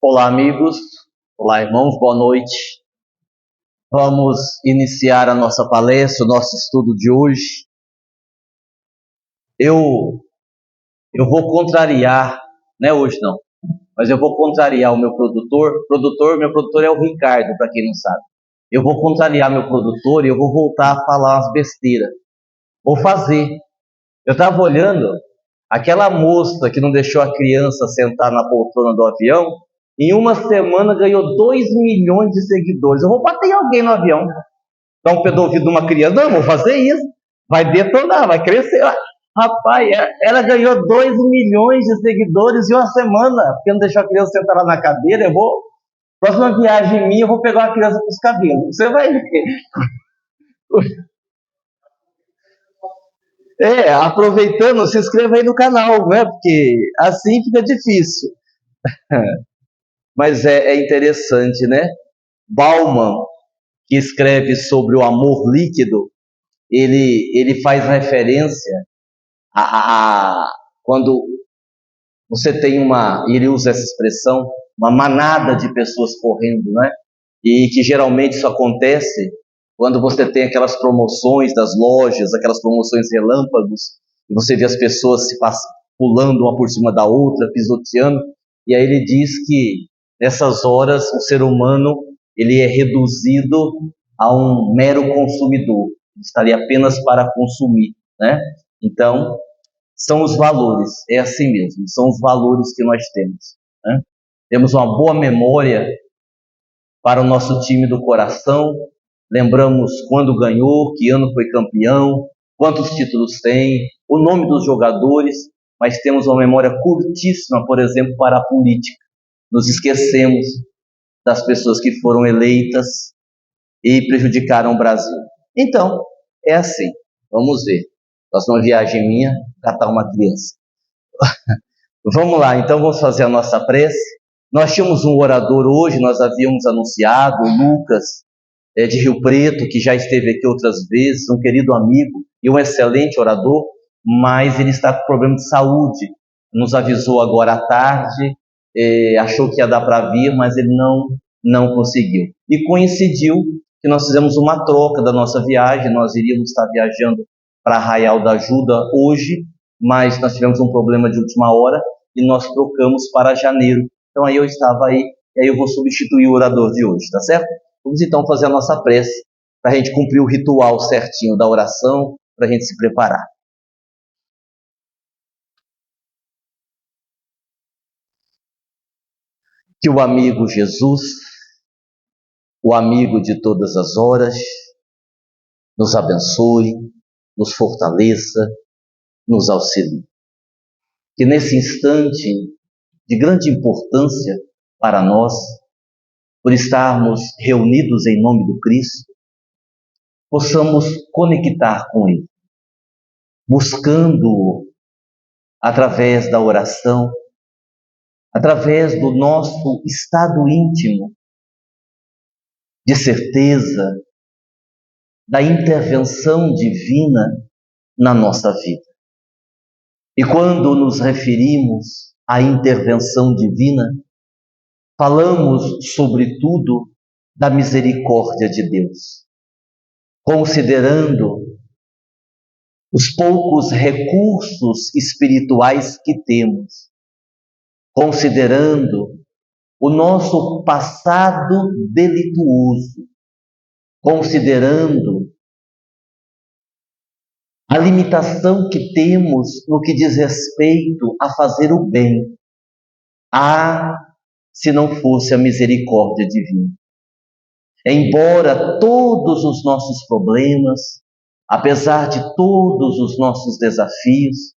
Olá, amigos. Olá, irmãos. Boa noite. Vamos iniciar a nossa palestra, o nosso estudo de hoje. Eu vou contrariar, não é hoje não, mas eu vou contrariar o meu produtor. Meu produtor é o Ricardo, para quem não sabe. Eu vou contrariar meu produtor e eu vou voltar a falar umas besteiras. Vou fazer. Eu estava olhando, aquela moça que não deixou a criança sentar na poltrona do avião, em uma semana ganhou 2 milhões de seguidores. Eu vou bater em alguém no avião, dar um pé do ouvido de uma criança. Não, eu vou fazer isso. Vai detonar, vai crescer. Rapaz, ela ganhou 2 milhões de seguidores em uma semana, porque não deixou a criança sentar lá na cadeira. Próxima viagem minha, eu vou pegar a criança com os cabelos. Você vai ver. Aproveitando, se inscreva aí no canal, né? Porque assim fica difícil. Mas é interessante, né? Bauman, que escreve sobre o amor líquido, ele faz referência a quando você tem ele usa essa expressão, uma manada de pessoas correndo, né? E que geralmente isso acontece quando você tem aquelas promoções das lojas, aquelas promoções relâmpagos, e você vê as pessoas pulando uma por cima da outra, pisoteando, e aí ele diz que nessas horas o ser humano ele é reduzido a um mero consumidor, estaria apenas para consumir, né? Então, são os valores, é assim mesmo, são os valores que nós temos, né? Temos uma boa memória para o nosso time do coração, lembramos quando ganhou, que ano foi campeão, quantos títulos tem, o nome dos jogadores, mas temos uma memória curtíssima, por exemplo, para a política. Nos esquecemos das pessoas que foram eleitas e prejudicaram o Brasil. Então, é assim, vamos ver. Próxima viagem minha, catar uma criança. Vamos lá, então vamos fazer a nossa prece. Nós tínhamos um orador hoje, nós havíamos anunciado, o Lucas, de Rio Preto, que já esteve aqui outras vezes, um querido amigo e um excelente orador, mas ele está com problema de saúde. Nos avisou agora à tarde, achou que ia dar para vir, mas ele não conseguiu. E coincidiu que nós fizemos uma troca da nossa viagem, nós iríamos estar viajando para Arraial da Ajuda hoje, mas nós tivemos um problema de última hora e nós trocamos para janeiro. Então aí eu estava aí, e aí eu vou substituir o orador de hoje, tá certo? Vamos então fazer a nossa prece, para a gente cumprir o ritual certinho da oração, para a gente se preparar. Que o amigo Jesus, o amigo de todas as horas, nos abençoe, nos fortaleça, nos auxilie. Que nesse instante de grande importância para nós, por estarmos reunidos em nome do Cristo, possamos conectar com Ele, buscando-o através da oração, através do nosso estado íntimo de certeza da intervenção divina na nossa vida. E quando nos referimos à intervenção divina, falamos, sobretudo, da misericórdia de Deus, considerando os poucos recursos espirituais que temos, considerando o nosso passado delituoso, considerando a limitação que temos no que diz respeito a fazer o bem. Se não fosse a misericórdia divina. Embora todos os nossos problemas, apesar de todos os nossos desafios,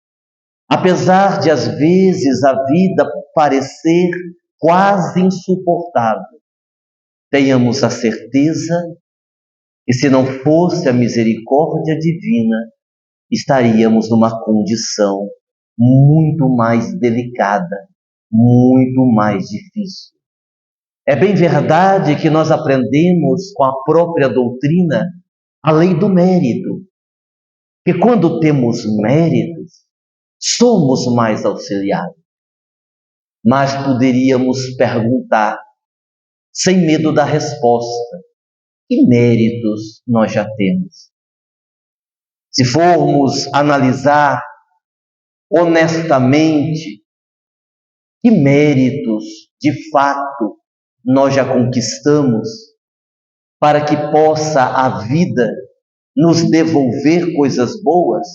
apesar de às vezes a vida parecer quase insuportável, tenhamos a certeza que se não fosse a misericórdia divina, estaríamos numa condição muito mais delicada, muito mais difícil. É bem verdade que nós aprendemos com a própria doutrina a lei do mérito, que quando temos méritos, somos mais auxiliados. mas poderíamos perguntar, sem medo da resposta: que méritos nós já temos? Se formos analisar honestamente, que méritos de fato nós já conquistamos para que possa a vida nos devolver coisas boas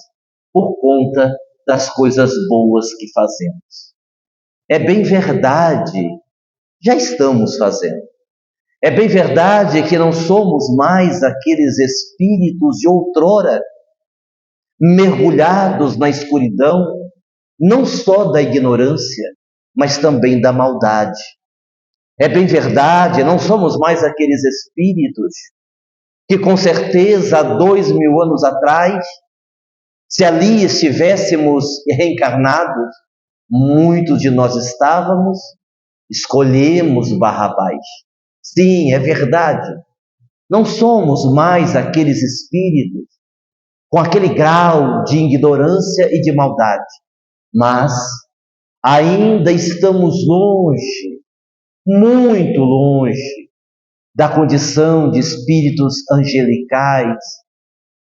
por conta das coisas boas que fazemos? É bem verdade, já estamos fazendo. É bem verdade que não somos mais aqueles espíritos de outrora, mergulhados na escuridão, não só da ignorância, mas também da maldade. É bem verdade, não somos mais aqueles espíritos que com certeza há 2000 anos atrás, se ali estivéssemos reencarnados, muitos de nós estávamos, escolhemos Barrabás. Sim, é verdade. Não somos mais aqueles espíritos com aquele grau de ignorância e de maldade, mas ainda estamos longe, muito longe, da condição de espíritos angelicais,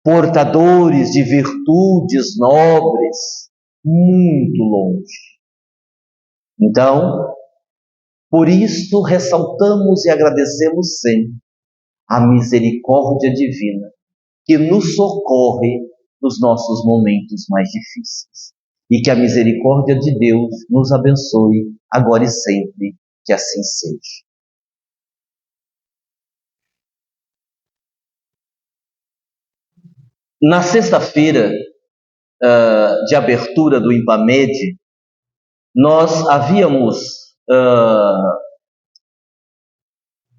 portadores de virtudes nobres, muito longe. Então, por isso ressaltamos e agradecemos sempre a misericórdia divina que nos socorre nos nossos momentos mais difíceis. E que a misericórdia de Deus nos abençoe agora e sempre, que assim seja. Na sexta-feira de abertura do IMPAMED, nós havíamos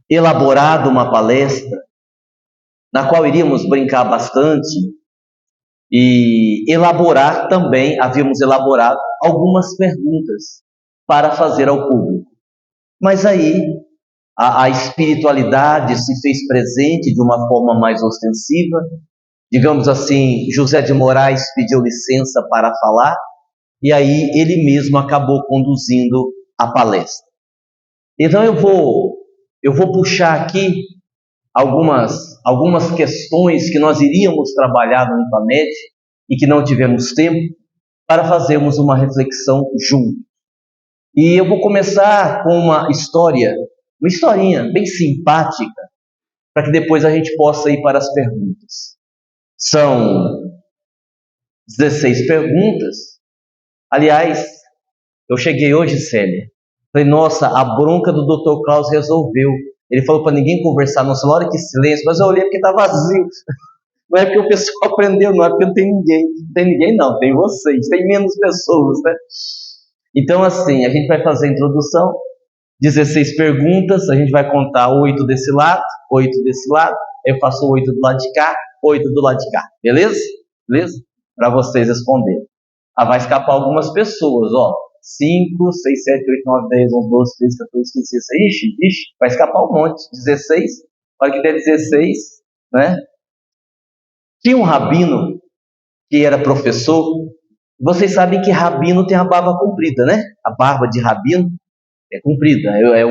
elaborado uma palestra na qual iríamos brincar bastante e elaborar também, havíamos elaborado algumas perguntas para fazer ao público. Mas aí a espiritualidade se fez presente de uma forma mais ostensiva. Digamos assim, José de Moraes pediu licença para falar e aí ele mesmo acabou conduzindo a palestra. Então eu vou puxar aqui algumas questões que nós iríamos trabalhar no IMPAMED e que não tivemos tempo para fazermos uma reflexão junto. E eu vou começar com uma historinha bem simpática, para que depois a gente possa ir para as perguntas. São 16 perguntas. Aliás, eu cheguei hoje, Célia, falei, nossa, a bronca do Dr. Klaus resolveu. Ele falou para ninguém conversar, nossa, hora que silêncio, mas eu olhei porque está vazio. Não é porque o pessoal aprendeu, não é porque não tem ninguém. Não tem ninguém não, tem vocês, tem menos pessoas, né? Então assim, a gente vai fazer a introdução, 16 perguntas, a gente vai contar 8 desse lado, 8 desse lado, eu faço 8 do lado de cá, 8 do lado de cá, beleza? Beleza? Para vocês responderem. Vai escapar algumas pessoas, ó. 5, 6, 7, 8, 9, 10, 11, 12, 13, 14, 15, 16. Ixi, vai escapar um monte. 16. Olha que der 16, né? Tinha um rabino que era professor. Vocês sabem que rabino tem a barba comprida, né? A barba de rabino é comprida, é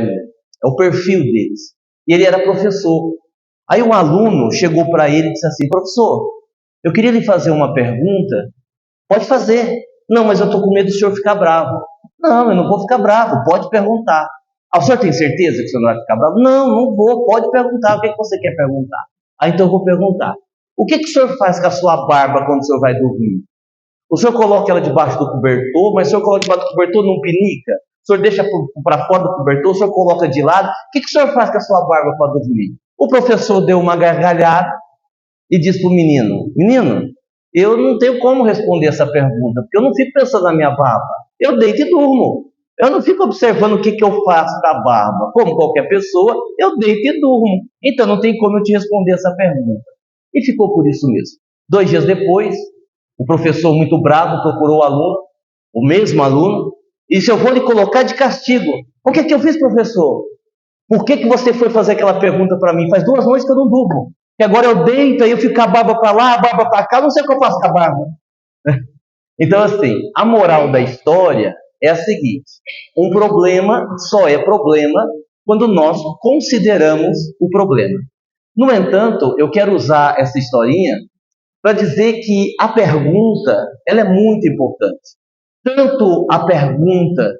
o perfil deles. E ele era professor. Aí um aluno chegou para ele e disse assim, professor, eu queria lhe fazer uma pergunta. Pode fazer. Não, mas eu estou com medo do senhor ficar bravo. Não, eu não vou ficar bravo, pode perguntar. O senhor tem certeza que o senhor não vai ficar bravo? Não, não vou, pode perguntar. O que você quer perguntar? Então eu vou perguntar. O que o senhor faz com a sua barba quando o senhor vai dormir? O senhor coloca ela debaixo do cobertor, mas o senhor coloca debaixo do cobertor não pinica? O senhor deixa para fora do cobertor, o senhor coloca de lado? O que o senhor faz com a sua barba para dormir? O professor deu uma gargalhada e disse para o menino, menino, eu não tenho como responder essa pergunta, porque eu não fico pensando na minha barba. Eu deito e durmo. Eu não fico observando o que eu faço com a barba. Como qualquer pessoa, eu deito e durmo. Então não tem como eu te responder essa pergunta. E ficou por isso mesmo. 2 dias depois, o professor, muito bravo, procurou o aluno, o mesmo aluno, e disse, eu vou lhe colocar de castigo. O que eu fiz, professor? Por que você foi fazer aquela pergunta para mim? Faz 2 noites que eu não durmo. Que agora eu deito, aí eu fico com a barba para lá, a barba para cá, não sei o que eu faço com a barba. Então, assim, a moral da história é a seguinte: um problema só é problema quando nós consideramos o problema. No entanto, eu quero usar essa historinha para dizer que a pergunta, ela é muito importante. Tanto a pergunta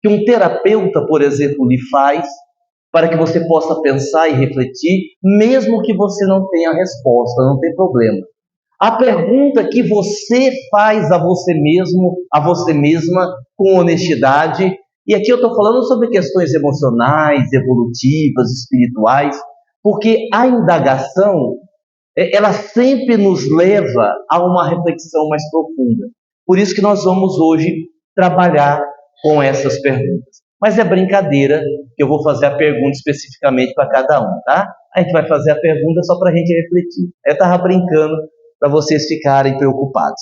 que um terapeuta, por exemplo, lhe faz, para que você possa pensar e refletir, mesmo que você não tenha a resposta, não tem problema. A pergunta que você faz a você mesmo, a você mesma, com honestidade, e aqui eu estou falando sobre questões emocionais, evolutivas, espirituais, porque a indagação, ela sempre nos leva a uma reflexão mais profunda. Por isso que nós vamos hoje trabalhar com essas perguntas. Mas é brincadeira que eu vou fazer a pergunta especificamente para cada um, tá? A gente vai fazer a pergunta só para a gente refletir. Eu estava brincando para vocês ficarem preocupados,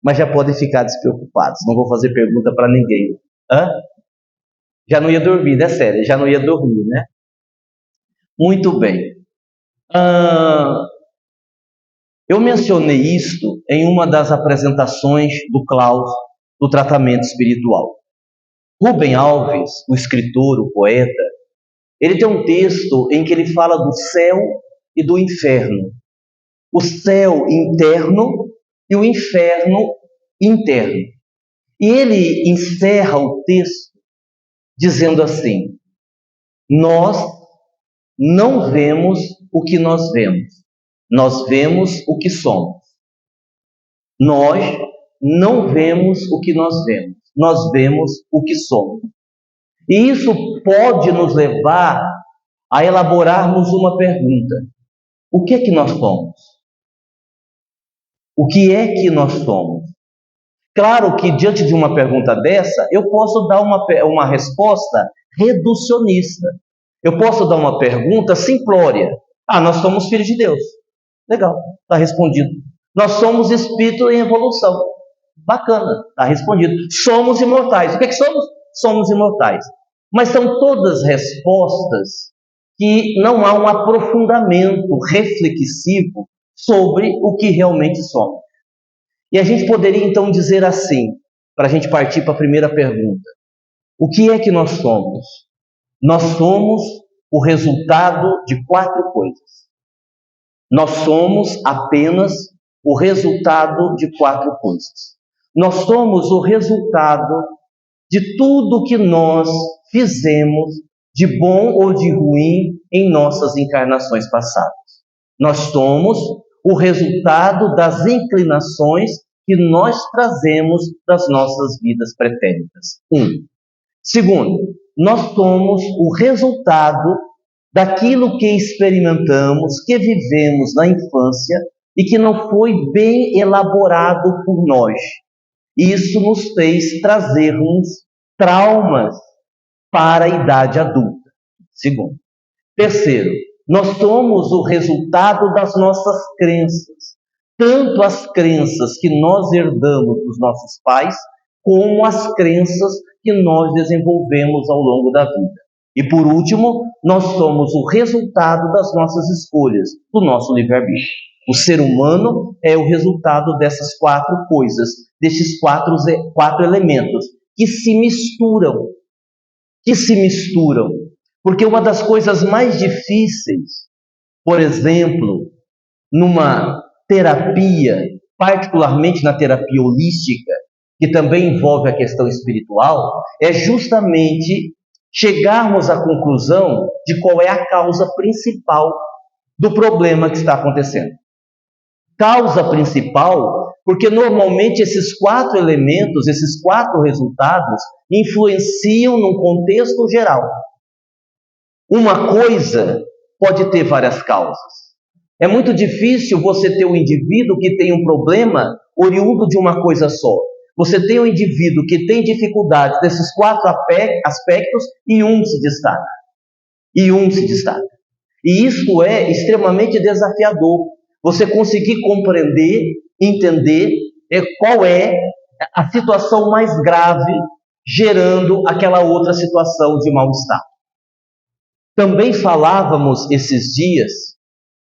mas já podem ficar despreocupados. Não vou fazer pergunta para ninguém. Hã? Já não ia dormir, né, sério? Já não ia dormir, né? Muito bem. Eu mencionei isto em uma das apresentações do Klaus do tratamento espiritual. Rubem Alves, o escritor, o poeta, ele tem um texto em que ele fala do céu e do inferno. O céu interno e o inferno interno. E ele encerra o texto dizendo assim: nós não vemos o que nós vemos, nós vemos o que somos. Nós não vemos o que nós vemos, nós vemos o que somos. E isso pode nos levar a elaborarmos uma pergunta: o que é que nós somos? O que é que nós somos? Claro que diante de uma pergunta dessa, eu posso dar uma resposta reducionista. Eu posso dar uma pergunta simplória. Nós somos filhos de Deus. Legal, está respondido. Nós somos espírito em evolução. Bacana, está respondido. Somos imortais. O que é que somos? Somos imortais. Mas são todas respostas que não há um aprofundamento reflexivo sobre o que realmente somos. E a gente poderia então dizer assim, para a gente partir para a primeira pergunta: o que é que nós somos? Nós somos o resultado de 4 coisas. Nós somos apenas o resultado de 4 coisas. Nós somos o resultado de tudo que nós fizemos de bom ou de ruim em nossas encarnações passadas. Nós somos o resultado das inclinações que nós trazemos das nossas vidas pretéritas. 1. Segundo, nós somos o resultado daquilo que experimentamos, que vivemos na infância e que não foi bem elaborado por nós. Isso nos fez trazermos traumas para a idade adulta. Segundo. Terceiro, nós somos o resultado das nossas crenças, tanto as crenças que nós herdamos dos nossos pais, como as crenças que nós desenvolvemos ao longo da vida. E por último, nós somos o resultado das nossas escolhas, do nosso livre-arbítrio. O ser humano é o resultado dessas 4 coisas, desses 4 elementos que se misturam. Porque uma das coisas mais difíceis, por exemplo, numa terapia, particularmente na terapia holística, que também envolve a questão espiritual, é justamente chegarmos à conclusão de qual é a causa principal do problema que está acontecendo. Causa principal, porque normalmente esses 4 elementos, esses 4 resultados, influenciam num contexto geral. Uma coisa pode ter várias causas. É muito difícil você ter um indivíduo que tem um problema oriundo de uma coisa só. Você tem um indivíduo que tem dificuldades desses 4 aspectos e um se destaca. E isso é extremamente desafiador. Você conseguir compreender, entender qual é a situação mais grave gerando aquela outra situação de mal-estar. Também falávamos esses dias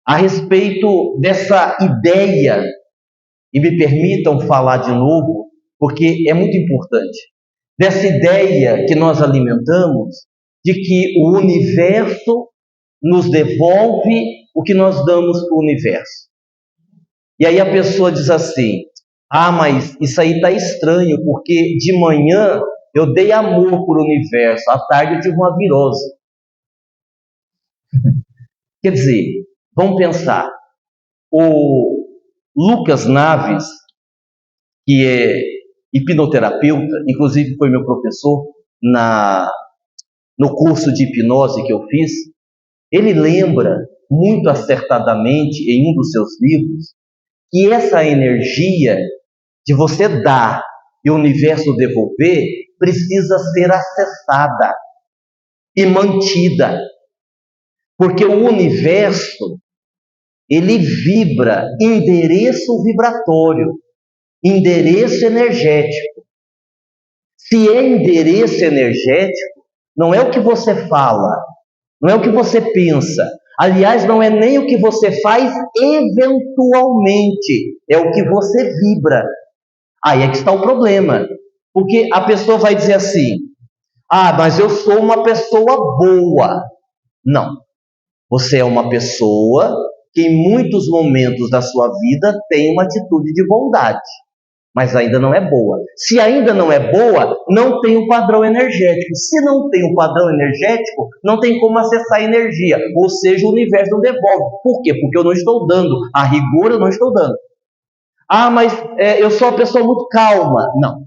a respeito dessa ideia, e me permitam falar de novo, porque é muito importante, dessa ideia que nós alimentamos de que o universo nos devolve o que nós damos para o universo. E aí a pessoa diz assim: ah, mas isso aí está estranho, porque de manhã eu dei amor para o universo, à tarde eu tive uma virose. Quer dizer, vamos pensar, o Lucas Naves, que é hipnoterapeuta, inclusive foi meu professor no curso de hipnose que eu fiz, ele lembra muito acertadamente em um dos seus livros que essa energia de você dar e o universo devolver precisa ser acessada e mantida, porque o universo ele vibra endereço vibratório, endereço energético. Se é endereço energético, não é o que você fala, não é o que você pensa. Aliás, não é nem o que você faz eventualmente, é o que você vibra. Aí é que está o problema. Porque a pessoa vai dizer assim: ah, mas eu sou uma pessoa boa. Não. Você é uma pessoa que em muitos momentos da sua vida tem uma atitude de bondade, mas ainda não é boa. Se ainda não é boa, não tem um padrão energético. Se não tem um padrão energético, não tem como acessar energia, ou seja, o universo não devolve. Por quê? Porque eu não estou dando. A rigor, eu não estou dando. Ah, mas eu sou uma pessoa muito calma. Não.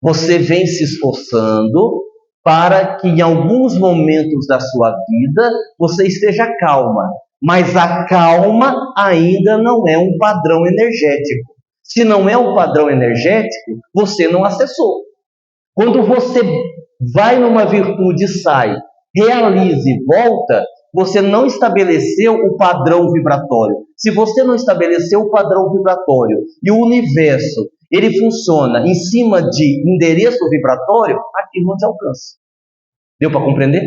Você vem se esforçando para que em alguns momentos da sua vida você esteja calma. Mas a calma ainda não é um padrão energético. Se não é um padrão energético, você não acessou. Quando você vai numa virtude e sai, realiza e volta, você não estabeleceu o padrão vibratório. Se você não estabeleceu o padrão vibratório e o universo ele funciona em cima de endereço vibratório, aquilo não te alcança. Deu para compreender?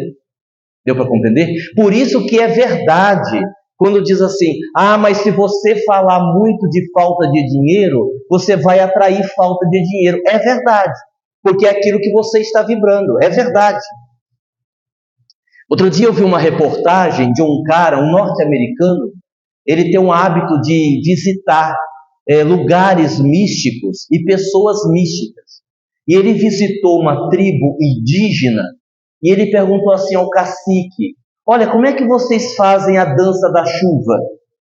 Deu para compreender? Por isso que é verdade quando diz assim: ah, mas se você falar muito de falta de dinheiro, você vai atrair falta de dinheiro. É verdade, porque é aquilo que você está vibrando. É verdade. Outro dia eu vi uma reportagem de um cara, um norte-americano. Ele tem um hábito de visitar lugares místicos e pessoas místicas. E ele visitou uma tribo indígena e ele perguntou assim ao cacique: olha, como é que vocês fazem a dança da chuva?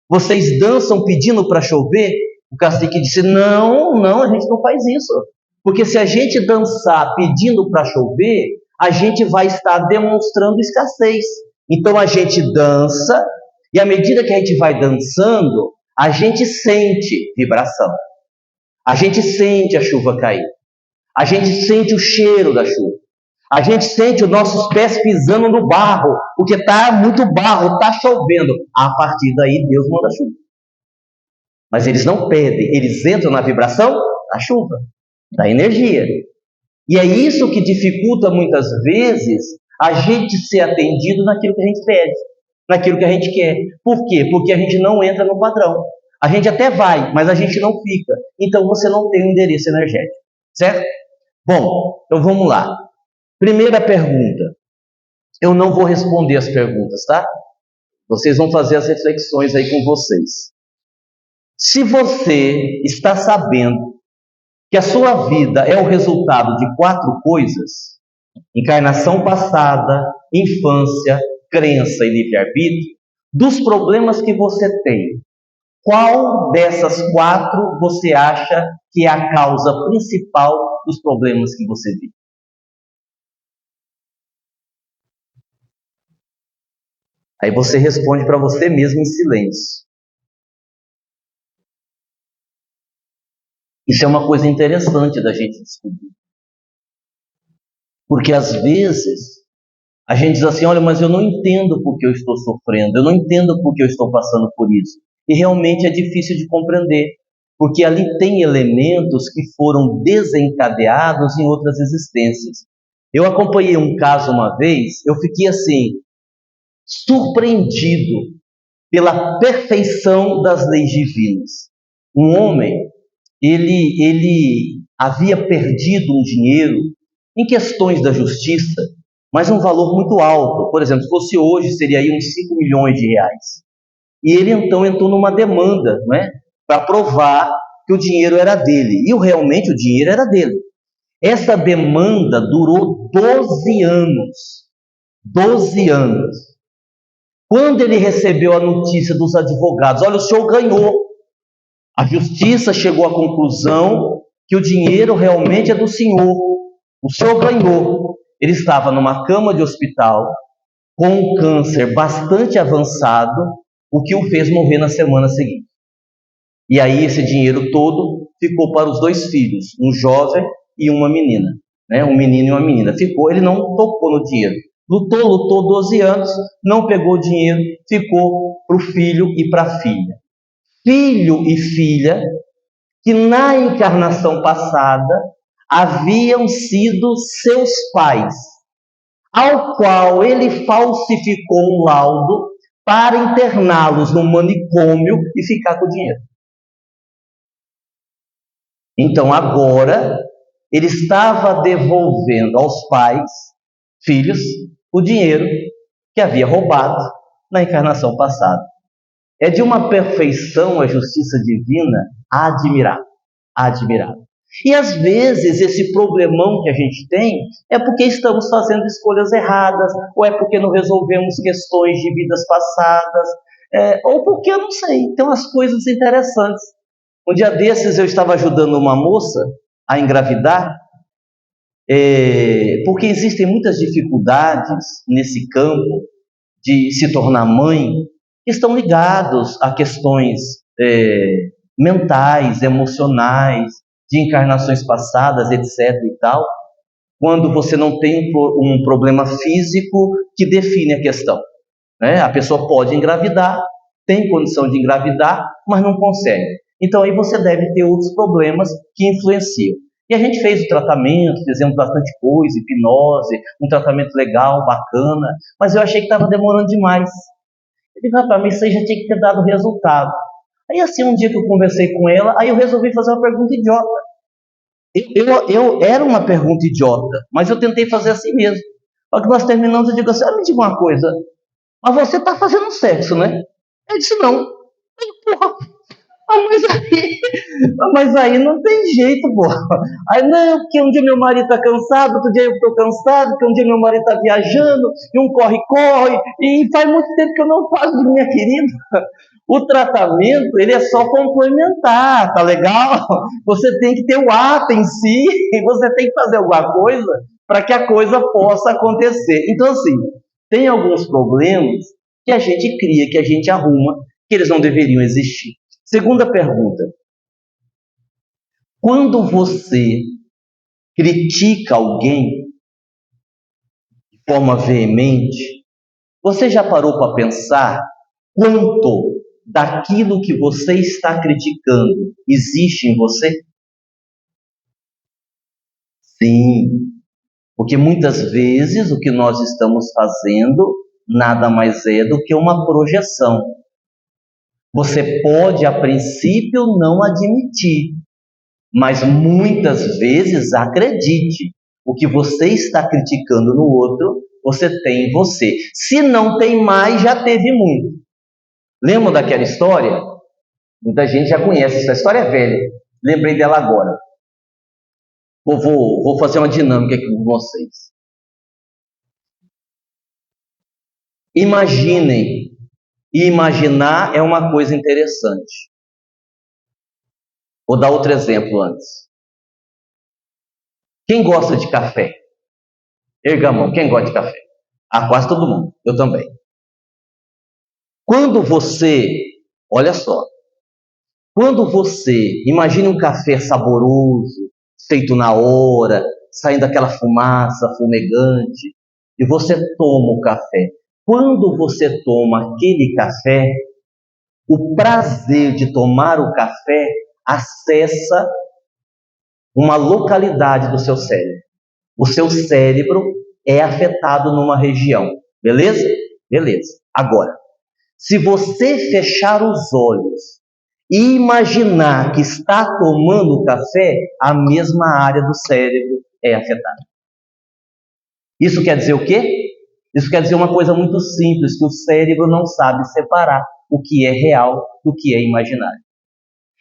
Vocês dançam pedindo para chover? O cacique disse: não, a gente não faz isso. Porque se a gente dançar pedindo para chover, a gente vai estar demonstrando escassez. Então a gente dança e à medida que a gente vai dançando, a gente sente vibração. A gente sente a chuva cair. A gente sente o cheiro da chuva. A gente sente os nossos pés pisando no barro, porque está muito barro, está chovendo. A partir daí, Deus manda chuva. Mas eles não pedem, eles entram na vibração da chuva, da energia. E é isso que dificulta muitas vezes a gente ser atendido naquilo que a gente pede, naquilo que a gente quer. Por quê? Porque a gente não entra no padrão. A gente até vai, mas a gente não fica. Então você não tem um endereço energético, certo? Bom, então vamos lá. Primeira pergunta. Eu não vou responder as perguntas, tá? Vocês vão fazer as reflexões aí com vocês. Se você está sabendo que a sua vida é o resultado de 4 coisas: encarnação passada, infância, crença e livre-arbítrio, dos problemas que você tem, qual dessas 4 você acha que é a causa principal dos problemas que você vive? Aí você responde para você mesmo em silêncio. Isso é uma coisa interessante da gente descobrir. Porque às vezes a gente diz assim: olha, mas eu não entendo por que eu estou sofrendo, eu não entendo por que eu estou passando por isso. E realmente é difícil de compreender, porque ali tem elementos que foram desencadeados em outras existências. Eu acompanhei um caso uma vez, eu fiquei assim, surpreendido pela perfeição das leis divinas. Um homem, ele havia perdido um dinheiro em questões da justiça, mas um valor muito alto. Por exemplo, se fosse hoje, seria aí uns 5 milhões de reais. E ele então entrou numa demanda, né, para provar que o dinheiro era dele. E realmente o dinheiro era dele. Essa demanda durou 12 anos. 12 anos. Quando ele recebeu a notícia dos advogados, olha, o senhor ganhou. A justiça chegou à conclusão que o dinheiro realmente é do senhor. O senhor ganhou. Ele estava numa cama de hospital, com um câncer bastante avançado, o que o fez morrer na semana seguinte. E aí esse dinheiro todo ficou para os 2 filhos, um jovem e uma menina, né? Um menino e uma menina. Ficou, ele não tocou no dinheiro. Lutou 12 anos, não pegou o dinheiro, ficou para o filho e para a filha. Filho e filha que na encarnação passada haviam sido seus pais, ao qual ele falsificou um laudo para interná-los no manicômio e ficar com o dinheiro. Então agora ele estava devolvendo aos pais, filhos, o dinheiro que havia roubado na encarnação passada. É de uma perfeição a justiça divina admirável, admirável. E às vezes esse problemão que a gente tem é porque estamos fazendo escolhas erradas, ou é porque não resolvemos questões de vidas passadas, ou porque eu não sei, tem umas coisas interessantes. Um dia desses eu estava ajudando uma moça a engravidar, porque existem muitas dificuldades nesse campo de se tornar mãe, que estão ligados a questões mentais, emocionais, de encarnações passadas, etc. e tal, quando você não tem um problema físico que define a questão, né? A pessoa pode engravidar, tem condição de engravidar, mas não consegue. Então aí você deve ter outros problemas que influenciam. E a gente fez o tratamento, fizemos bastante coisa, hipnose, um tratamento legal, bacana, mas eu achei que estava demorando demais. Eu digo, rapaz, mas isso aí já tinha que ter dado resultado. Aí assim, um dia que eu conversei com ela, aí eu resolvi fazer uma pergunta idiota. Eu era uma pergunta idiota, mas eu tentei fazer assim mesmo. Só que nós terminamos, eu digo assim, me diga uma coisa, mas você está fazendo sexo, né? Eu disse, não. Eu, porra, mas aí não tem jeito, porra. Aí não, porque um dia meu marido está cansado, outro dia eu estou cansado, porque um dia meu marido está viajando, e um corre-corre, e faz muito tempo que eu não faço, minha querida. O tratamento, ele é só complementar, tá legal? Você tem que ter o ato em si, e você tem que fazer alguma coisa para que a coisa possa acontecer. Então, assim, tem alguns problemas que a gente cria, que a gente arruma, que eles não deveriam existir. Segunda pergunta. Quando você critica alguém de forma veemente, você já parou para pensar quanto daquilo que você está criticando existe em você? Sim, porque muitas vezes o que nós estamos fazendo nada mais é do que uma projeção. Você pode, a princípio, não admitir, mas muitas vezes acredite. O que você está criticando no outro, você tem em você. Se não tem mais, já teve muito. Lembram daquela história? Muita gente já conhece, essa história é velha. Lembrei dela agora. Vou fazer uma dinâmica aqui com vocês. Imaginem. E imaginar é uma coisa interessante. Vou dar outro exemplo antes. Quem gosta de café? Erga a mão. Quem gosta de café? Quase todo mundo. Eu também. Quando você, olha só, quando você imagina um café saboroso, feito na hora, saindo aquela fumaça fumegante, e você toma o café. Quando você toma aquele café, o prazer de tomar o café acessa uma localidade do seu cérebro. O seu cérebro é afetado numa região. Beleza? Beleza. Agora, se você fechar os olhos e imaginar que está tomando café, a mesma área do cérebro é afetada. Isso quer dizer o quê? Isso quer dizer uma coisa muito simples, que o cérebro não sabe separar o que é real do que é imaginário.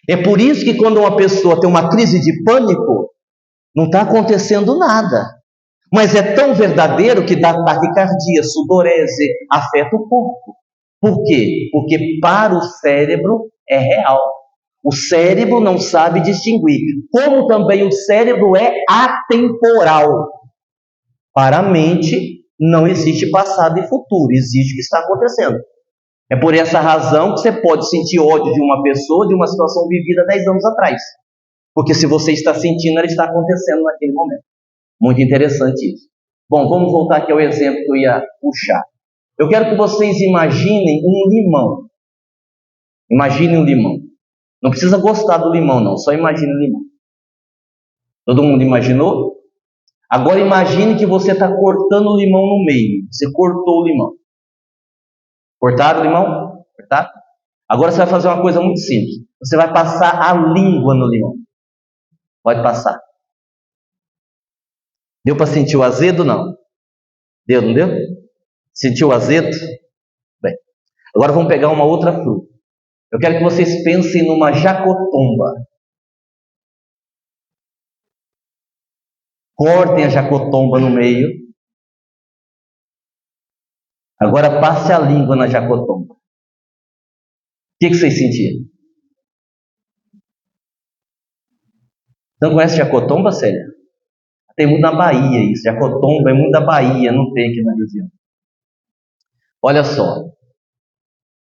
É por isso que quando uma pessoa tem uma crise de pânico, não está acontecendo nada. Mas é tão verdadeiro que dá taquicardia, sudorese, afeta o corpo. Por quê? Porque para o cérebro é real. O cérebro não sabe distinguir. Como também o cérebro é atemporal. Para a mente não existe passado e futuro, existe o que está acontecendo. É por essa razão que você pode sentir ódio de uma pessoa, de uma situação vivida 10 anos atrás. Porque se você está sentindo, ela está acontecendo naquele momento. Muito interessante isso. Bom, vamos voltar aqui ao exemplo que eu ia puxar. Eu quero que vocês imaginem um limão. Imaginem um limão. Não precisa gostar do limão, não. Só imagine o limão. Todo mundo imaginou? Agora imagine que você está cortando o limão no meio. Você cortou o limão. Cortado o limão? Cortado? Agora você vai fazer uma coisa muito simples. Você vai passar a língua no limão. Pode passar. Deu para sentir o azedo? Não. Deu, não deu? Sentiu o azedo? Bem, agora vamos pegar uma outra fruta. Eu quero que vocês pensem numa jacotomba. Cortem a jacotomba no meio. Agora passe a língua na jacotomba. O que vocês sentiram? Você não conhece jacotomba, Célia? Tem muito na Bahia isso. Jacotomba é muito da Bahia, não tem aqui na região. Olha só.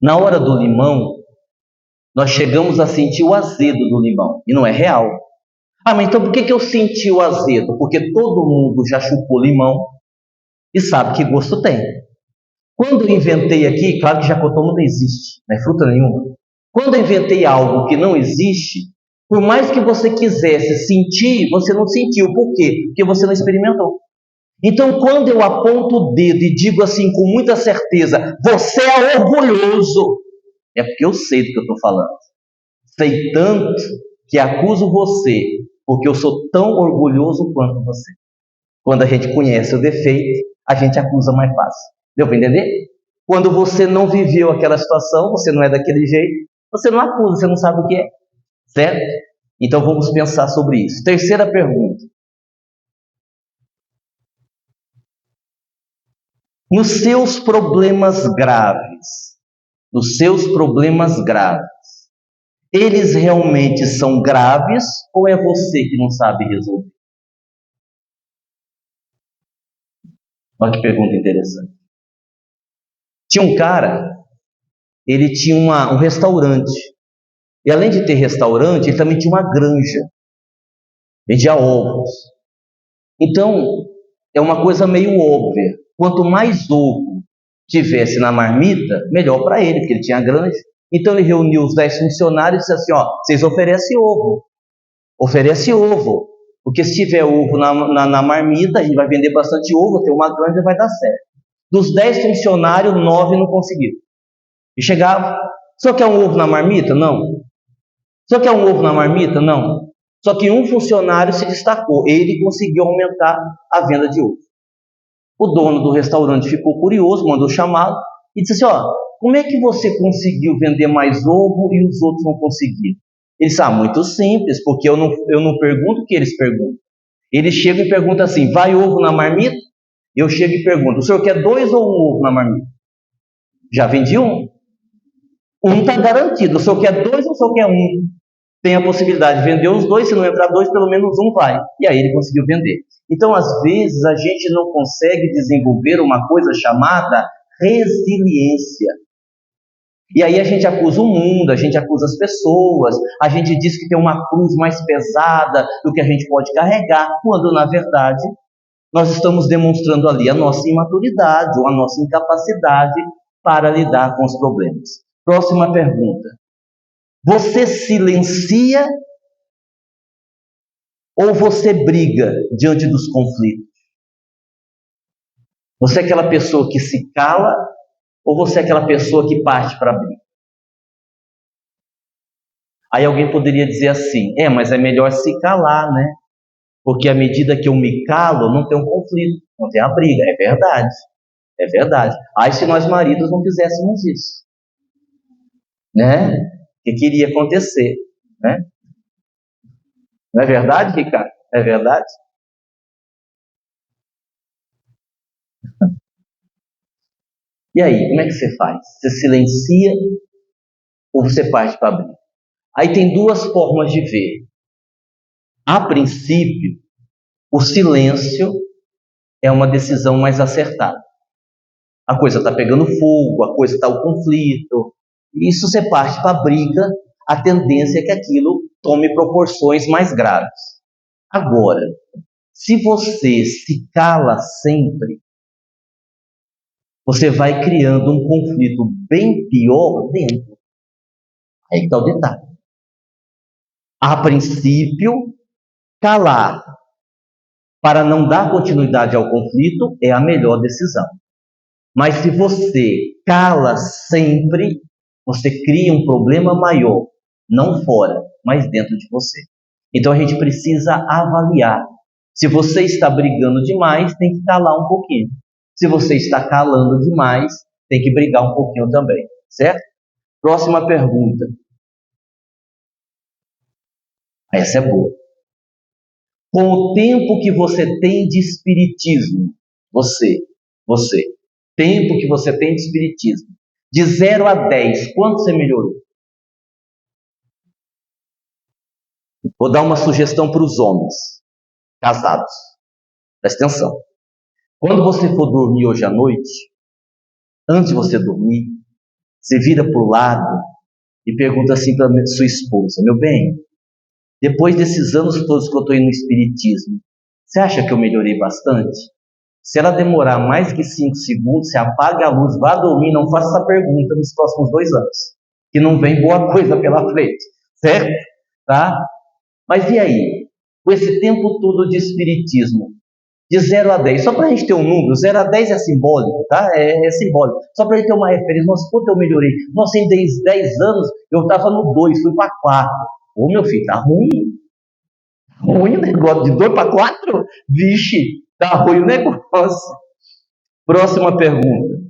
Na hora do limão, nós chegamos a sentir o azedo do limão. E não é real. Ah, mas então por que eu senti o azedo? Porque todo mundo já chupou limão e sabe que gosto tem. Quando eu inventei aqui, claro que jacotomba não existe, não é fruta nenhuma. Quando eu inventei algo que não existe, por mais que você quisesse sentir, você não sentiu. Por quê? Porque você não experimentou. Então, quando eu aponto o dedo e digo assim com muita certeza, você é orgulhoso, é porque eu sei do que eu estou falando. Sei tanto que acuso você, porque eu sou tão orgulhoso quanto você. Quando a gente conhece o defeito, a gente acusa mais fácil. Deu para entender? Quando você não viveu aquela situação, você não é daquele jeito, você não acusa, você não sabe o que é. Certo? Então vamos pensar sobre isso. Terceira pergunta. Nos seus problemas graves, eles realmente são graves ou é você que não sabe resolver? Olha que pergunta interessante. Tinha um cara, ele tinha um restaurante. E além de ter restaurante, ele também tinha uma granja. Vendia ovos. Então, é uma coisa meio óbvia. Quanto mais ovo tivesse na marmita, melhor para ele, porque ele tinha granja. Então ele reuniu os 10 funcionários e disse assim, ó, vocês oferecem ovo. Oferece ovo. Porque se tiver ovo na marmita, a gente vai vender bastante ovo, ter uma granja, vai dar certo. Dos 10 funcionários, 9 não conseguiram. E chegava, só quer um ovo na marmita? Não. Só quer um ovo na marmita? Não. Só que um funcionário se destacou, ele conseguiu aumentar a venda de ovo. O dono do restaurante ficou curioso, mandou chamá-lo e disse assim, ó, como é que você conseguiu vender mais ovo e os outros não conseguiram? Ele disse, muito simples, porque eu não pergunto o que eles perguntam. Eles chegam e perguntam assim, vai ovo na marmita? Eu chego e pergunto, o senhor quer 2 ou 1 ovo na marmita? Já vendi 1. 1 está garantido, o senhor quer 2 ou o senhor quer 1? Tem a possibilidade de vender os 2, se não entrar 2, pelo menos 1 vai. E aí ele conseguiu vender. Então, às vezes, a gente não consegue desenvolver uma coisa chamada resiliência. E aí a gente acusa o mundo, a gente acusa as pessoas, a gente diz que tem uma cruz mais pesada do que a gente pode carregar, quando, na verdade, nós estamos demonstrando ali a nossa imaturidade ou a nossa incapacidade para lidar com os problemas. Próxima pergunta. Você silencia ou você briga diante dos conflitos? Você é aquela pessoa que se cala ou você é aquela pessoa que parte para a briga? Aí alguém poderia dizer assim, mas é melhor se calar, né? Porque à medida que eu me calo, não tem um conflito. não tem a briga. É verdade, é verdade. Aí se nós maridos não fizéssemos isso, né? O que iria acontecer, né? Não é verdade, Ricardo? É verdade? E aí, como é que você faz? Você silencia ou você parte para abrir? Aí tem duas formas de ver. A princípio, o silêncio é uma decisão mais acertada. A coisa está pegando fogo, a coisa está o conflito. Isso você parte para a briga, a tendência é que aquilo tome proporções mais graves. Agora, se você se cala sempre, você vai criando um conflito bem pior dentro. Aí está o detalhe. A princípio, calar para não dar continuidade ao conflito é a melhor decisão. Mas se você cala sempre, você cria um problema maior, não fora, mas dentro de você. Então a gente precisa avaliar. Se você está brigando demais, tem que calar um pouquinho. Se você está calando demais, tem que brigar um pouquinho também, certo? Próxima pergunta. Essa é boa. Com o tempo que você tem de espiritismo, você, tempo que você tem de espiritismo, de 0 a 10, quanto você melhorou? Vou dar uma sugestão para os homens casados. Presta atenção. Quando você for dormir hoje à noite, antes de você dormir, você vira para o lado e pergunta assim para sua esposa: meu bem, depois desses anos todos que eu estou indo no espiritismo, você acha que eu melhorei bastante? Se ela demorar mais que 5 segundos, você apaga a luz, vá dormir, não faça essa pergunta nos próximos 2 anos, que não vem boa coisa pela frente, certo? Tá? Mas e aí? Com esse tempo todo de espiritismo, de 0 a 10, só para a gente ter um número, 0 a 10 é simbólico, tá? É simbólico. Só para a gente ter uma referência, nossa, quanto eu melhorei? Nossa, em 10 anos eu estava no 2, fui para 4. Ô meu filho, tá ruim. Ruim o negócio, de 2 para 4? Vixe, tá ruim o negócio. Próxima pergunta.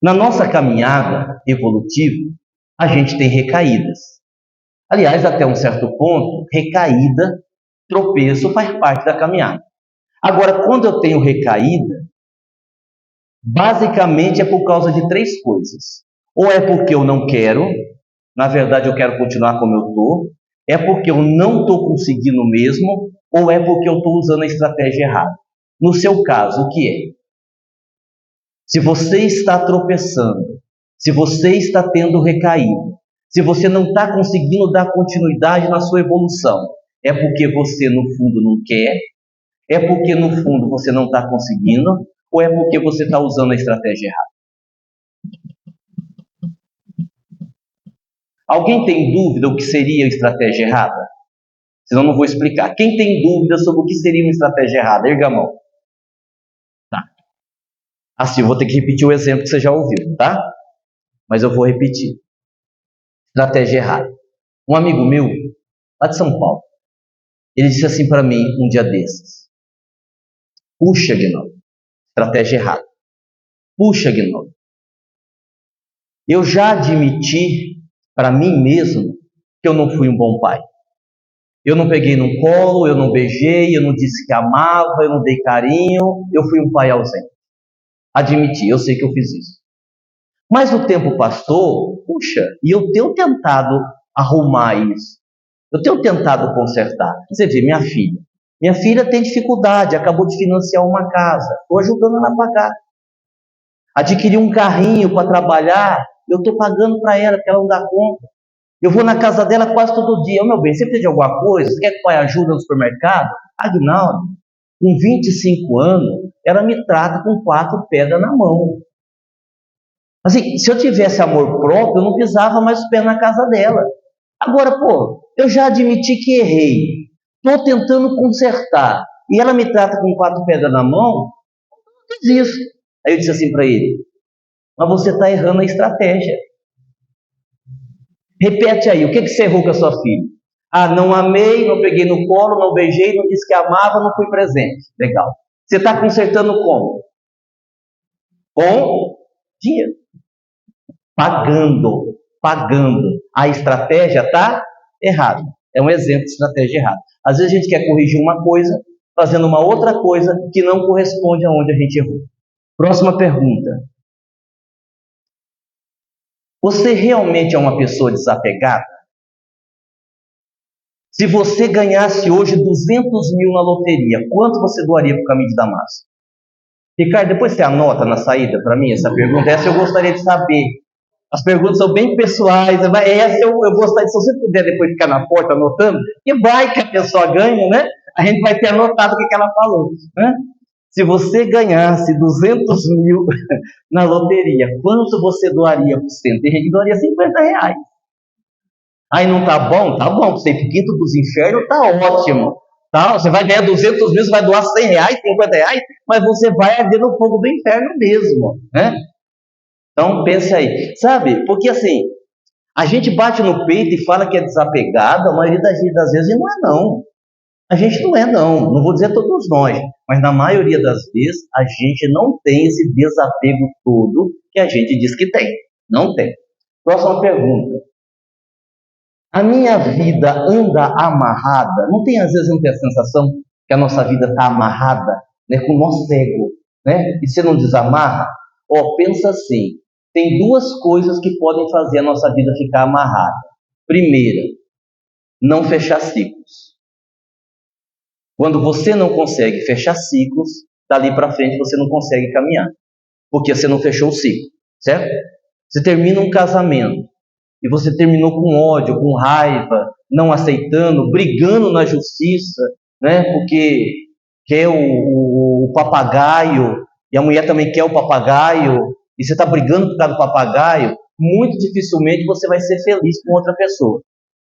Na nossa caminhada evolutiva, a gente tem recaídas. Aliás, até um certo ponto, recaída, tropeço faz parte da caminhada. Agora, quando eu tenho recaída, basicamente é por causa de 3 coisas. Ou é porque eu não quero, na verdade eu quero continuar como eu estou, é porque eu não estou conseguindo mesmo, ou é porque eu estou usando a estratégia errada. No seu caso, o que é? Se você está tropeçando, se você está tendo recaído, se você não está conseguindo dar continuidade na sua evolução, é porque você no fundo não quer, é porque no fundo você não está conseguindo, ou é porque você está usando a estratégia errada? Alguém tem dúvida o que seria a estratégia errada? Senão eu não vou explicar. Quem tem dúvida sobre o que seria uma estratégia errada? Erga a mão. Tá. Assim, eu vou ter que repetir o exemplo que você já ouviu, tá? Mas eu vou repetir. Estratégia errada. Um amigo meu, lá de São Paulo, ele disse assim para mim um dia desses: puxa, Gnaldo, estratégia errada. Puxa, Gnaldo, eu já admiti para mim mesmo que eu não fui um bom pai. Eu não peguei no colo, eu não beijei, eu não disse que amava, eu não dei carinho, eu fui um pai ausente. Admiti, eu sei que eu fiz isso. Mas o tempo passou, puxa, e eu tenho tentado arrumar isso. Eu tenho tentado consertar. Você vê, minha filha. Minha filha tem dificuldade, acabou de financiar uma casa. Estou ajudando ela a pagar. Adquiri um carrinho para trabalhar, eu estou pagando para ela, porque ela não dá conta. Eu vou na casa dela quase todo dia. Meu bem, você precisa de alguma coisa? Você quer que o pai ajude no supermercado? Agnaldo, com 25 anos, ela me trata com 4 pedras na mão. Assim, se eu tivesse amor próprio, eu não pisava mais os pés na casa dela. Agora, eu já admiti que errei. Estou tentando consertar. E ela me trata com 4 pedras na mão, eu fiz isso. Aí eu disse assim para ele: mas você está errando a estratégia. Repete aí, o que você errou com a sua filha? Ah, não amei, não peguei no colo, não beijei, não disse que amava, não fui presente. Legal. Você está consertando como? Com dinheiro. Pagando. Pagando. A estratégia está errada. É um exemplo de estratégia errada. Às vezes a gente quer corrigir uma coisa, fazendo uma outra coisa que não corresponde aonde a gente errou. Próxima pergunta. Você realmente é uma pessoa desapegada? Se você ganhasse hoje 200 mil na loteria, quanto você doaria para o Caminho de Damasco? Ricardo, depois você anota na saída para mim essa pergunta. Essa eu gostaria de saber. As perguntas são bem pessoais. Essa eu gostaria, se você puder depois ficar na porta anotando, que vai que a pessoa ganha, né? A gente vai ter anotado o que ela falou, né? Se você ganhasse 200 mil na loteria, quanto você doaria por cento? Tem gente que doaria R$ 50. Aí não tá bom? Tá bom. Você ir pro quinto dos infernos, tá ótimo. Tá? Você vai ganhar 200 mil, você vai doar R$ 100, R$ 50, mas você vai arder no fogo do inferno mesmo, né? Então, pense aí. Sabe, porque assim, a gente bate no peito e fala que é desapegado, a maioria das vezes não é não. A gente não é não, não vou dizer todos nós, mas na maioria das vezes a gente não tem esse desapego todo que a gente diz que tem. Não tem. Próxima pergunta. A minha vida anda amarrada? Não tem, às vezes, não tem a sensação que a nossa vida está amarrada, né, com o nosso ego, né? E você não desamarra? Pensa assim, tem duas coisas que podem fazer a nossa vida ficar amarrada. Primeira, não fechar ciclos. Quando você não consegue fechar ciclos, dali para frente você não consegue caminhar, porque você não fechou o ciclo, certo? Você termina um casamento, e você terminou com ódio, com raiva, não aceitando, brigando na justiça, né? Porque quer o papagaio, e a mulher também quer o papagaio, e você está brigando por causa do papagaio, muito dificilmente você vai ser feliz com outra pessoa.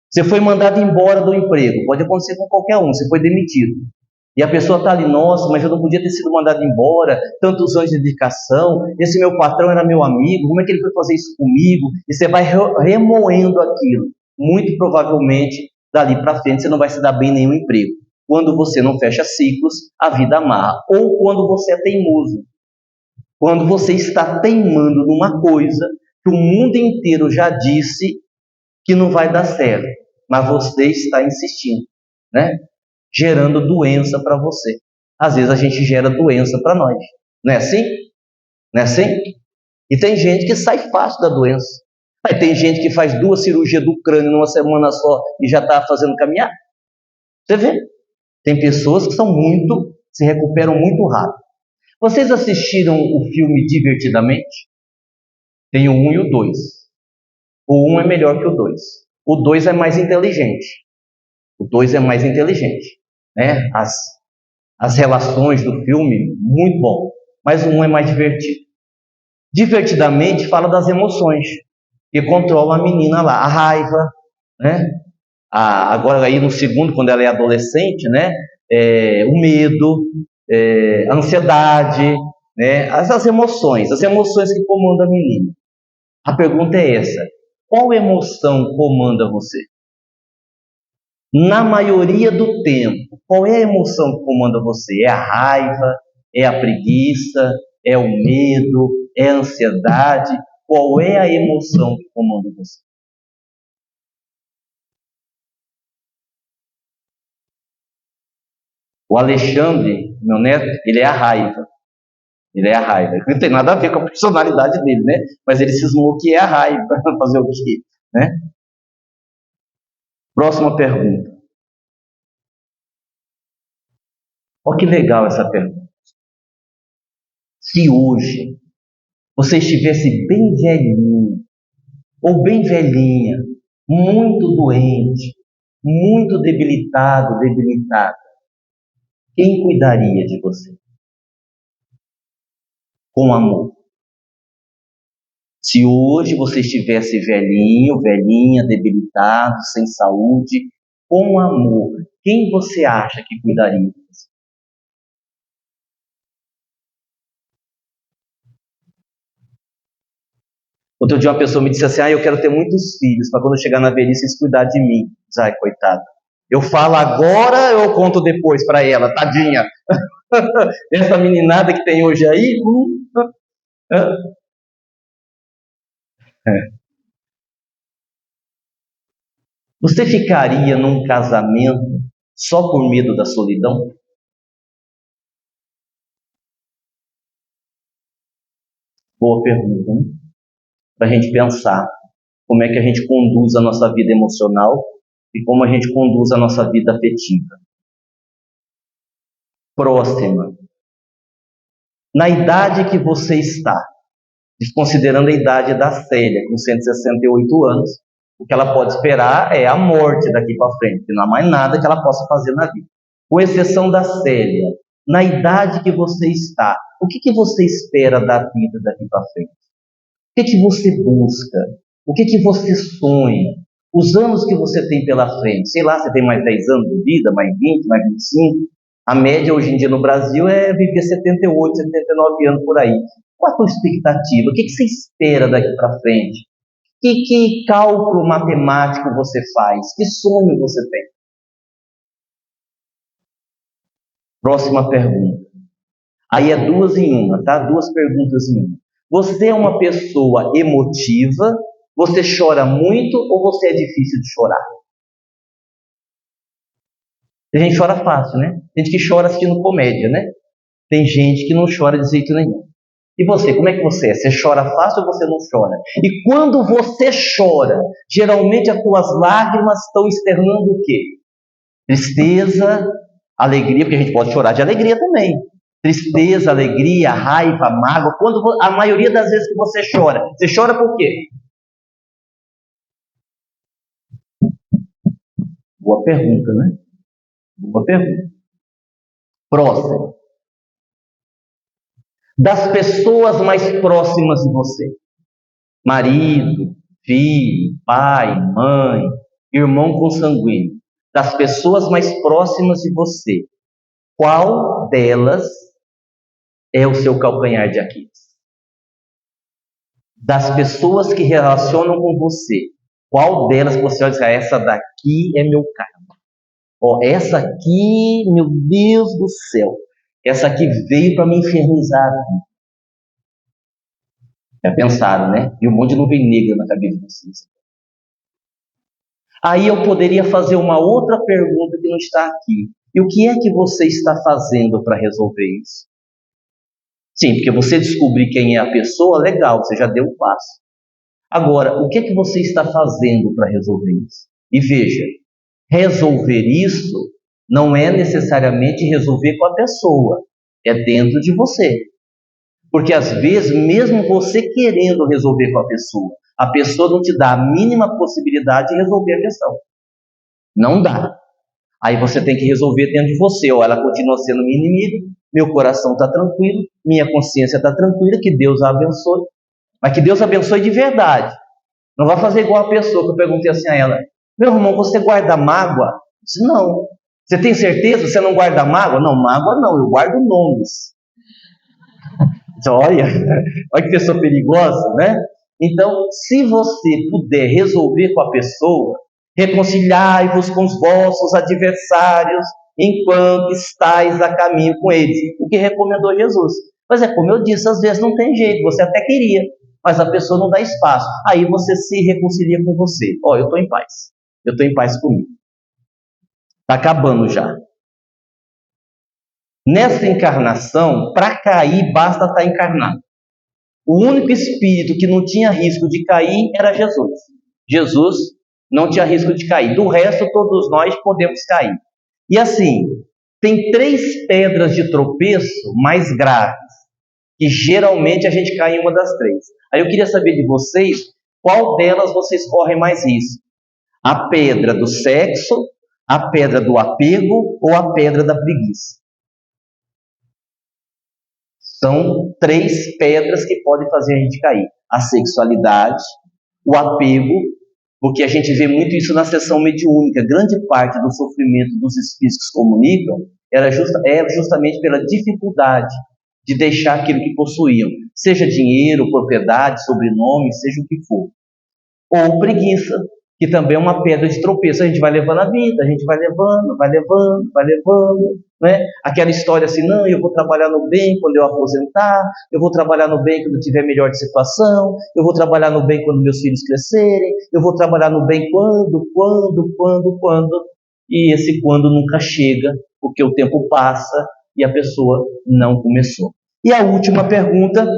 Você foi mandado embora do emprego, pode acontecer com qualquer um, você foi demitido. E a pessoa está ali, nossa, mas eu não podia ter sido mandado embora, tantos anos de dedicação, esse meu patrão era meu amigo, como é que ele foi fazer isso comigo? E você vai remoendo aquilo. Muito provavelmente, dali para frente, você não vai se dar bem em nenhum emprego. Quando você não fecha ciclos, a vida amarra. Ou quando você é teimoso. Quando você está teimando numa coisa que o mundo inteiro já disse que não vai dar certo, mas você está insistindo, né? Gerando doença para você. Às vezes a gente gera doença para nós. Não é assim? Não é assim? E tem gente que sai fácil da doença. Aí tem gente que faz 2 cirurgias do crânio numa semana só e já está fazendo caminhar. Você vê? Tem pessoas que se recuperam muito rápido. Vocês assistiram o filme Divertidamente? Tem o 1 e o 2. O 1 é melhor que o 2. O 2 é mais inteligente. O 2 é mais inteligente, né? As relações do filme, muito bom. Mas o 1 é mais divertido. Divertidamente fala das emoções que controlam a menina lá, a raiva, né? Agora aí no segundo, quando ela é adolescente, né? O medo, a ansiedade, né? As emoções que comandam a menina. A pergunta é essa: qual emoção comanda você? Na maioria do tempo, qual é a emoção que comanda você? É a raiva? É a preguiça? É o medo? É a ansiedade? Qual é a emoção que comanda você? O Alexandre, meu neto, ele é a raiva. Ele é a raiva. Não tem nada a ver com a personalidade dele, né? Mas ele cismou que é a raiva. Fazer o quê? Né? Próxima pergunta. Olha que legal essa pergunta. Se hoje você estivesse bem velhinho, ou bem velhinha, muito doente, muito debilitado, debilitada, quem cuidaria de você? Com amor. Se hoje você estivesse velhinho, velhinha, debilitado, sem saúde, com amor, quem você acha que cuidaria de você? Outro dia uma pessoa me disse assim, eu quero ter muitos filhos, para quando eu chegar na velhice eles cuidar de mim. Ai, coitada. Eu falo agora ou eu conto depois para ela, tadinha? Essa meninada que tem hoje aí... Você ficaria num casamento só por medo da solidão? Boa pergunta, né? Para a gente pensar como é que a gente conduz a nossa vida emocional e como a gente conduz a nossa vida afetiva. Próxima. Na idade que você está, considerando a idade da Célia, com 168 anos, o que ela pode esperar é a morte daqui para frente, não há mais nada que ela possa fazer na vida. Com exceção da Célia, na idade que você está, o que você espera da vida daqui para frente? O que você busca? O que você sonha? Os anos que você tem pela frente, sei lá, você tem mais 10 anos de vida, mais 20, mais 25. A média hoje em dia no Brasil é viver 78, 79 anos por aí. Qual a tua expectativa? O que você espera daqui para frente? Que cálculo matemático você faz? Que sonho você tem? Próxima pergunta. Aí é duas em uma, tá? Duas perguntas em uma. Você é uma pessoa emotiva? Você chora muito ou você é difícil de chorar? Tem gente que chora fácil, né? Tem gente que chora assistindo comédia, né? Tem gente que não chora de jeito nenhum. E você, como é que você é? Você chora fácil ou você não chora? E quando você chora, geralmente as tuas lágrimas estão externando o quê? Tristeza, alegria, porque a gente pode chorar de alegria também. Tristeza, alegria, raiva, mágoa. A maioria das vezes que você chora por quê? Boa pergunta, né? Boa pergunta. Próximo. Das pessoas mais próximas de você. Marido, filho, pai, mãe, irmão consanguíneo. Das pessoas mais próximas de você. Qual delas é o seu calcanhar de Aquiles? Das pessoas que relacionam com você, qual delas você vai dizer, essa daqui é meu karma? Essa aqui, meu Deus do céu, essa aqui veio para me infernizar. Já pensaram, né? E um monte de nuvem negra na cabeça de vocês. Aí eu poderia fazer uma outra pergunta que não está aqui. E o que é que você está fazendo para resolver isso? Sim, porque você descobrir quem é a pessoa, legal, você já deu um passo. Agora, o que é que você está fazendo para resolver isso? E veja, resolver isso não é necessariamente resolver com a pessoa, é dentro de você. Porque às vezes, mesmo você querendo resolver com a pessoa não te dá a mínima possibilidade de resolver a questão. Não dá. Aí você tem que resolver dentro de você. Ela continua sendo minha inimiga, meu coração está tranquilo, minha consciência está tranquila, que Deus a abençoe. Mas que Deus abençoe de verdade. Não vai fazer igual a pessoa que eu perguntei assim a ela: meu irmão, você guarda mágoa? Eu disse, não. Você tem certeza que você não guarda mágoa? Não, mágoa não, eu guardo nomes. Então, olha que pessoa perigosa, né? Então, se você puder resolver com a pessoa, reconciliai-vos com os vossos adversários enquanto estáis a caminho com eles. O que recomendou Jesus. Mas é como eu disse, às vezes não tem jeito, você até queria, mas a pessoa não dá espaço. Aí você se reconcilia com você. Eu estou em paz. Eu estou em paz comigo. Está acabando já. Nessa encarnação, para cair, basta estar encarnado. O único espírito que não tinha risco de cair era Jesus. Jesus não tinha risco de cair. Do resto, todos nós podemos cair. E assim, tem 3 pedras de tropeço mais graves, que geralmente a gente cai em uma das 3. Aí eu queria saber de vocês, qual delas vocês correm mais risco? A pedra do sexo, a pedra do apego ou a pedra da preguiça? São 3 pedras que podem fazer a gente cair. A sexualidade, o apego, porque a gente vê muito isso na sessão mediúnica. Grande parte do sofrimento dos espíritos que comunicam era justamente pela dificuldade de deixar aquilo que possuíam. seja dinheiro, propriedade, sobrenome, seja o que for. Ou preguiça, que também é uma pedra de tropeço. A gente vai levando a vida, a gente vai levando, né? Aquela história assim, não, eu vou trabalhar no bem quando eu aposentar, eu vou trabalhar no bem quando tiver melhor de situação, eu vou trabalhar no bem quando meus filhos crescerem, eu vou trabalhar no bem quando, e esse quando nunca chega, porque o tempo passa e a pessoa não começou. E a última pergunta,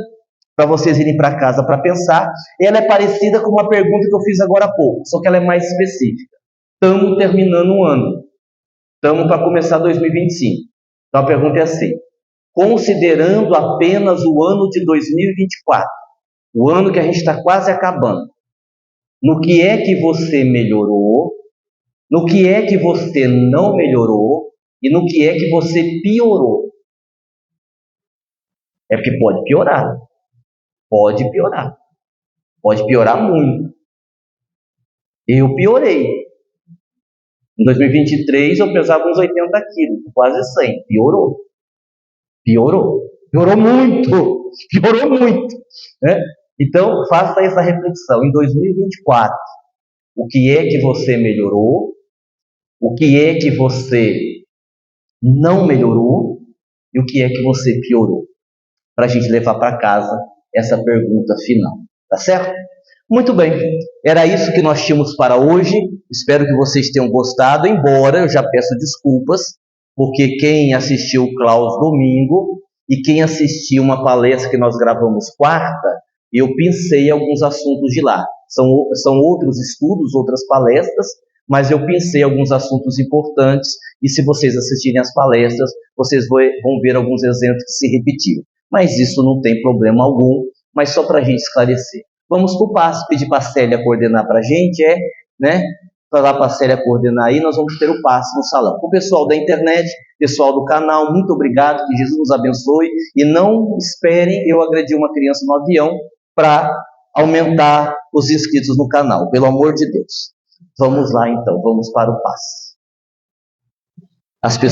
para vocês irem para casa para pensar, ela é parecida com uma pergunta que eu fiz agora há pouco, só que ela é mais específica. Estamos terminando um ano, estamos para começar 2025. Então a pergunta é assim: considerando apenas o ano de 2024, o ano que a gente está quase acabando, no que é que você melhorou, no que é que você não melhorou e no que é que você piorou? É porque pode piorar. Pode piorar muito. Eu piorei. Em 2023 eu pesava uns 80 quilos, quase 100. Piorou muito, né? Então faça essa reflexão. Em 2024, o que é que você melhorou? O que é que você não melhorou? E o que é que você piorou? Para a gente levar para casa essa pergunta final, tá certo? Muito bem, era isso que nós tínhamos para hoje. Espero que vocês tenham gostado, embora eu já peço desculpas, porque quem assistiu o Klaus domingo e quem assistiu uma palestra que nós gravamos quarta, eu pensei alguns assuntos de lá. São outros estudos, outras palestras, mas eu pensei alguns assuntos importantes, e se vocês assistirem as palestras, vocês vão ver alguns exemplos que se repetiram. Mas isso não tem problema algum, mas só para a gente esclarecer. Vamos para o passo, pedir para a Célia coordenar para a gente, né? Falar para a Célia coordenar aí, nós vamos ter o passo no salão. O pessoal da internet, pessoal do canal, muito obrigado, que Jesus nos abençoe, e não esperem eu agredir uma criança no avião para aumentar os inscritos no canal, pelo amor de Deus. Vamos lá então, vamos para o passo. As pessoas